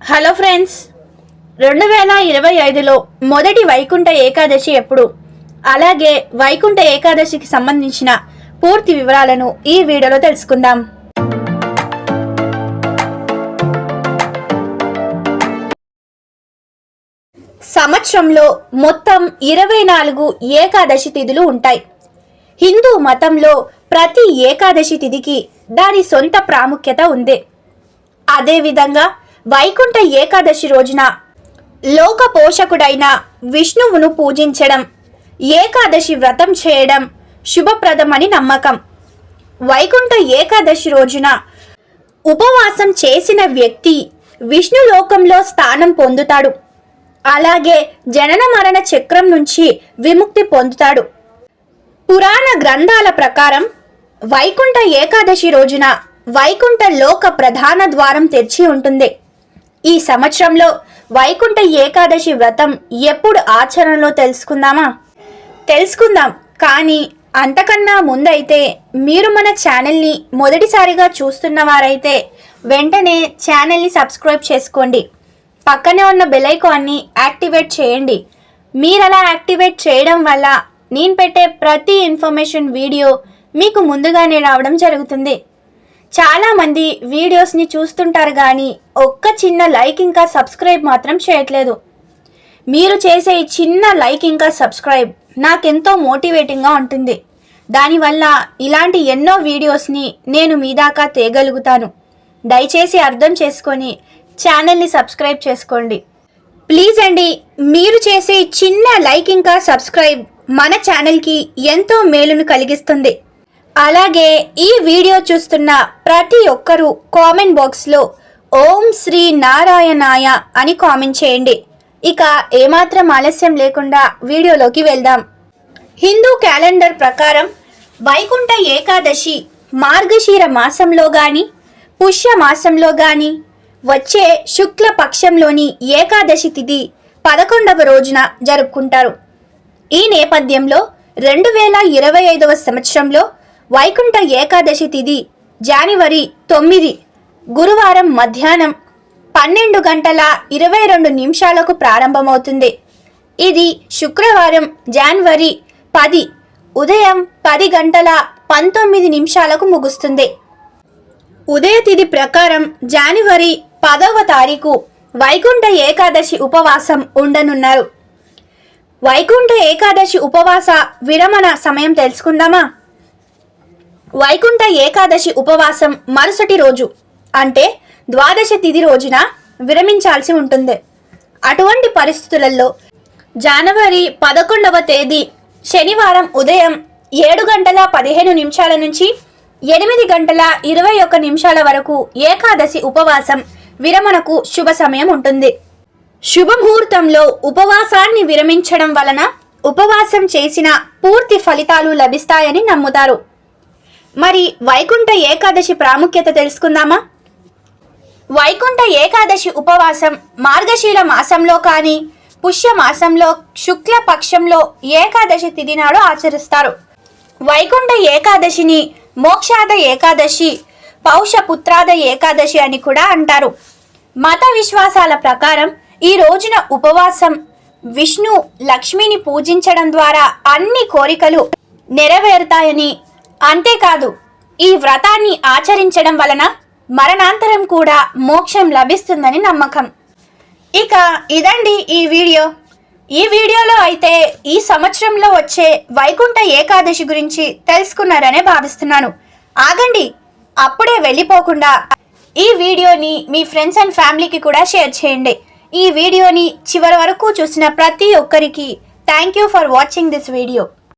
Hello friends, 2025లో మొదటి వైకుంఠ ఏకాదశి ఎప్పుడు, అలాగే వైకుంఠ ఏకాదశికి సంబంధించిన పూర్తి వివరాలను ఈ వీడియోలో తెలుసుకుందాం. సంవత్సరంలో మొత్తం 24 ఏకాదశి తిథులు ఉంటాయి. హిందూ మతంలో ప్రతి ఏకాదశి తిథికి దాని సొంత ప్రాముఖ్యత ఉంది. అదేవిధంగా వైకుంఠ ఏకాదశి రోజున లోక పోషకుడైన విష్ణువును పూజించడం, ఏకాదశి వ్రతం చేయడం శుభప్రదమని నమ్మకం. వైకుంఠ ఏకాదశి రోజున ఉపవాసం చేసిన వ్యక్తి విష్ణు లోకంలో స్థానం పొందుతాడు. అలాగే జనన మరణ చక్రం నుంచి విముక్తి పొందుతాడు. పురాణ గ్రంథాల ప్రకారం వైకుంఠ ఏకాదశి రోజున వైకుంఠ లోక ప్రధాన ద్వారం తెరిచి ఉంటుంది. ఈ సంవత్సరంలో వైకుంఠ ఏకాదశి వ్రతం ఎప్పుడు ఆచరణలో తెలుసుకుందాం. కానీ అంతకన్నా ముందైతే మీరు మన ఛానల్ని మొదటిసారిగా చూస్తున్నవారైతే వెంటనే ఛానల్ని సబ్స్క్రైబ్ చేసుకోండి. పక్కనే ఉన్న బెల్ ఐకాన్ని యాక్టివేట్ చేయండి. మీరు అలా యాక్టివేట్ చేయడం వల్ల నేను పెట్టే ప్రతి ఇన్ఫర్మేషన్ వీడియో మీకు ముందుగానే రావడం జరుగుతుంది. చాలామంది వీడియోస్ని చూస్తుంటారు కానీ ఒక్క చిన్న లైక్ ఇంకా సబ్స్క్రైబ్ మాత్రం చేయట్లేదు. మీరు చేసే ఈ చిన్న లైక్ ఇంకా సబ్స్క్రైబ్ నాకెంతో మోటివేటింగ్గా ఉంటుంది. దానివల్ల ఇలాంటి ఎన్నో వీడియోస్ని నేను మీ దాకా తేగలుగుతాను. దయచేసి అర్థం చేసుకొని ఛానల్ని సబ్స్క్రైబ్ చేసుకోండి ప్లీజ్ అండి. మీరు చేసే చిన్న లైక్ ఇంకా సబ్స్క్రైబ్ మన ఛానల్కి ఎంతో మేలును కలిగిస్తుంది. అలాగే ఈ వీడియో చూస్తున్న ప్రతి ఒక్కరూ కామెంట్ బాక్స్లో ఓం శ్రీ నారాయణాయ అని కామెంట్ చేయండి. ఇక ఏమాత్రం ఆలస్యం లేకుండా వీడియోలోకి వెళ్దాం. హిందూ క్యాలెండర్ ప్రకారం వైకుంఠ ఏకాదశి మార్గశీర మాసంలో కానీ పుష్య మాసంలో కానీ వచ్చే శుక్ల పక్షంలోని ఏకాదశి తిథి 11వ రోజున జరుపుకుంటారు. ఈ నేపథ్యంలో 2025వ సంవత్సరంలో వైకుంఠ ఏకాదశి తిథి జనవరి 9 గురువారం మధ్యాహ్నం 12:22 ప్రారంభమవుతుంది. ఇది శుక్రవారం జనవరి 10 ఉదయం 10:19 ముగుస్తుంది. ఉదయ తిథి ప్రకారం జనవరి 10వ తారీఖు వైకుంఠ ఏకాదశి ఉపవాసం ఉండనున్నారు. వైకుంఠ ఏకాదశి ఉపవాస విరమణ సమయం తెలుసుకుందామా? వైకుంఠ ఏకాదశి ఉపవాసం మరుసటి రోజు అంటే ద్వాదశ తిథి రోజున విరమించాల్సి ఉంటుంది. అటువంటి పరిస్థితులలో జనవరి 11వ తేదీ శనివారం ఉదయం 7:15 నుంచి 8:21 వరకు ఏకాదశి ఉపవాసం విరమణకు శుభ సమయం ఉంటుంది. శుభముహూర్తంలో ఉపవాసాన్ని విరమించడం వలన ఉపవాసం చేసిన పూర్తి ఫలితాలు లభిస్తాయని నమ్ముతారు. మరి వైకుంఠ ఏకాదశి ప్రాముఖ్యత తెలుసుకుందామా? వైకుంఠ ఏకాదశి ఉపవాసం మార్గశీర మాసంలో కానీ పుష్య మాసంలో శుక్ల పక్షంలో ఏకాదశి తిథి నాడు ఆచరిస్తారు. వైకుంఠ ఏకాదశిని మోక్షాద ఏకాదశి, పౌషపుత్రాద ఏకాదశి అని కూడా అంటారు. మత విశ్వాసాల ప్రకారం ఈ రోజున ఉపవాసం విష్ణు లక్ష్మిని పూజించడం ద్వారా అన్ని కోరికలు నెరవేరుతాయని, అంతేకాదు ఈ వ్రతాన్ని ఆచరించడం వలన మరణాంతరం కూడా మోక్షం లభిస్తుందని నమ్మకం. ఇక ఇదండి ఈ వీడియోలో అయితే ఈ సంవత్సరంలో వచ్చే వైకుంఠ ఏకాదశి గురించి తెలుసుకున్నారనే భావిస్తున్నాను. ఆగండి, అప్పుడే వెళ్ళిపోకుండా ఈ వీడియోని మీ ఫ్రెండ్స్ అండ్ ఫ్యామిలీకి కూడా షేర్ చేయండి. ఈ వీడియోని చివరి వరకు చూసిన ప్రతి ఒక్కరికి thank you for watching this video.